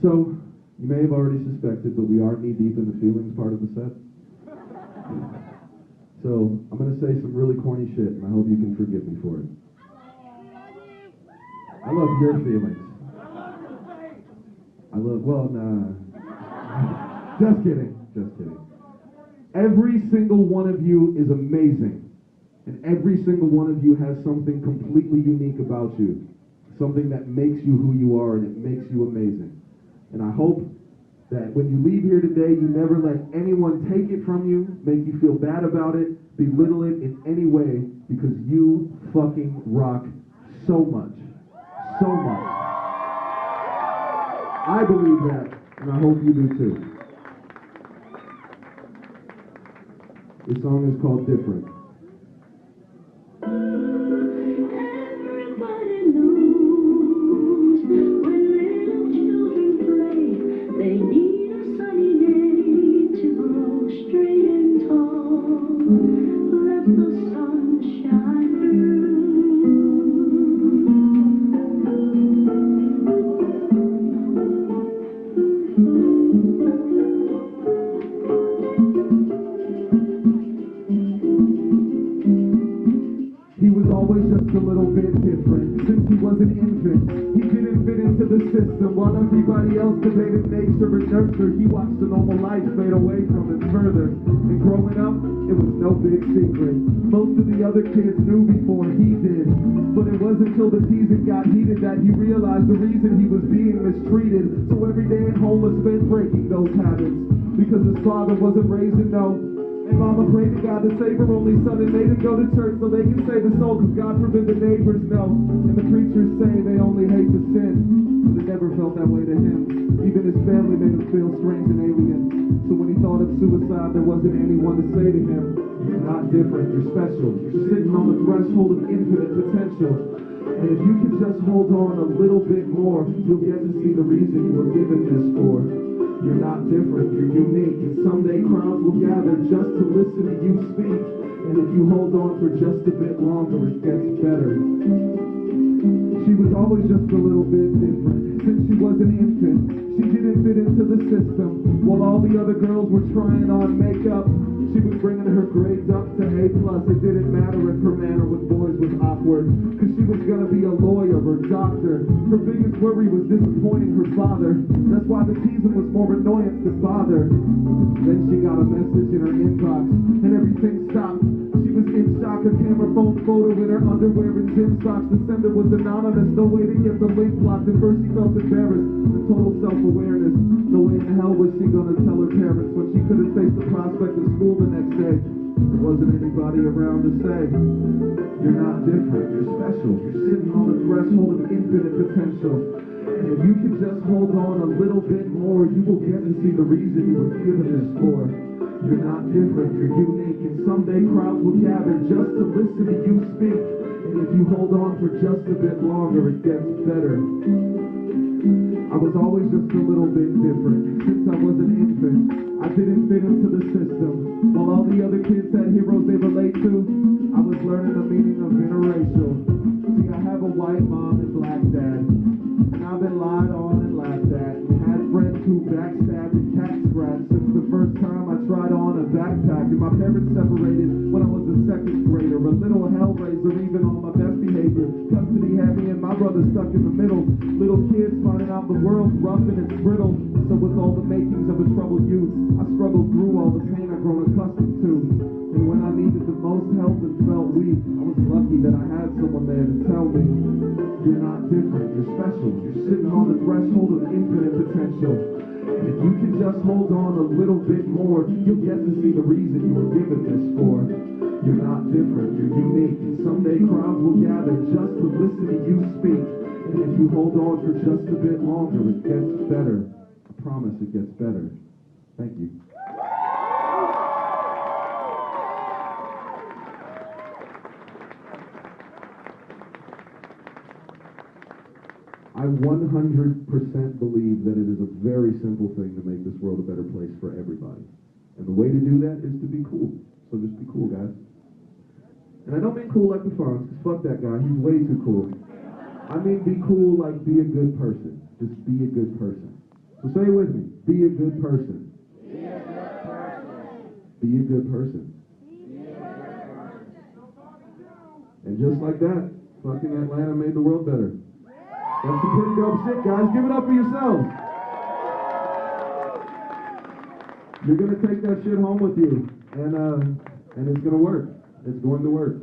So, you may have already suspected, but we are knee-deep in the feelings part of the set. So, I'm going to say some really corny shit, and I hope you can forgive me for it. I love your feelings. Just kidding, just kidding. Every single one of you is amazing. And every single one of you has something completely unique about you. Something that makes you who you are, and it makes you amazing. And I hope that when you leave here today, you never let anyone take it from you, make you feel bad about it, belittle it in any way, because you fucking rock so much. So much. I believe that, and I hope you do too. This song is called Different. Everybody knows when little children play, they need a sunny day to grow straight and tall. Let the sun shine through. He was always just a little bit different. Since he was an infant, he didn't fit into the system. While everybody else debated nature and nurture, he watched the normal life fade away from him further. And growing up, it was no big secret. Most of the other kids knew before he did. But it wasn't until the teasing got heated that he realized the reason he was being mistreated. So every day at home was spent breaking those habits, because his father wasn't raising no. And mama prayed to God to save her only son and made him go to church so they can save his soul, because God forbid the neighbors know. And the preachers say they only hate the sin, but it never felt that way to him. Even his family made him feel strange and alien. So when he thought of suicide, there wasn't anyone to say to him, "You're not different, you're special. You're sitting on the threshold of infinite potential. And if you can just hold on a little bit more, you'll get to see the reason you were given this for. You're not different, you're unique, and someday crowds will gather just to listen to you speak. And if you hold on for just a bit longer, it gets better." She was always just a little bit different. Since she was an infant, she didn't fit into the system. While all the other girls were trying on makeup, she was bringing her grades up to A+. It didn't matter if her manner with boys was awkward, because she was going to be a lawyer or doctor. Her biggest worry was disappointing her father. That's why the teasing was more annoyance than bother. Then she got a message in her inbox, and everything stopped. She was in shock, a camera phone photo in her underwear and gym socks. The sender was anonymous, no way to get the link blocked. At first she felt embarrassed, the total self-awareness. No way in hell was she gonna tell her parents when she couldn't face the prospect of school the next day. There wasn't anybody around to say, "You're not different, you're special. You're sitting on the threshold of infinite potential. And if you can just hold on a little bit more, you will get to see the reason you were given this for. You're not different, you're unique, and someday crowds will gather just to listen to you speak. And if you hold on for just a bit longer, it gets better." I was always just a little bit different. Since I was an infant, I didn't fit into the system. While all the other kids had heroes they relate to, I was learning the meaning of interracial. See, I have a white mom and black dad, and I've been lied on and laughed at, and had friends who backstabbed and cat scratched since the first time I tried on a backpack. And my parents separated when I was a second grader, a little hellraiser even on my best behavior. Custody had me and my brother stuck in the middle. Little kids finding out the world's rough and it's brittle. So with all the makings of a troubled youth, I struggled through all the pain I've grown accustomed to. And when I needed the most help and felt weak, I was lucky that I had someone there to tell me, "You're not different, you're special. You're sitting on the threshold of infinite potential. And if you can just hold on a little bit more, you'll get to see the reason you were given this for. You're not different, you're unique, and someday crowds will gather just to listen to you speak. And if you hold on for just a bit longer, it gets better. I promise it gets better." Thank you. I 100% believe that it is a very simple thing to make this world a better place for everybody. And the way to do that is to be cool. So just be cool, guys. And I don't mean cool like the Fonz, because fuck that guy, he's way too cool. I mean be cool like be a good person. Just be a good person. So say it with me. Be a good person. Be a good person. Be a good person. Be a good person. And just like that, fucking Atlanta made the world better. That's some pretty dope shit, guys. Give it up for yourselves. You're gonna take that shit home with you, and it's gonna work. It's going to work.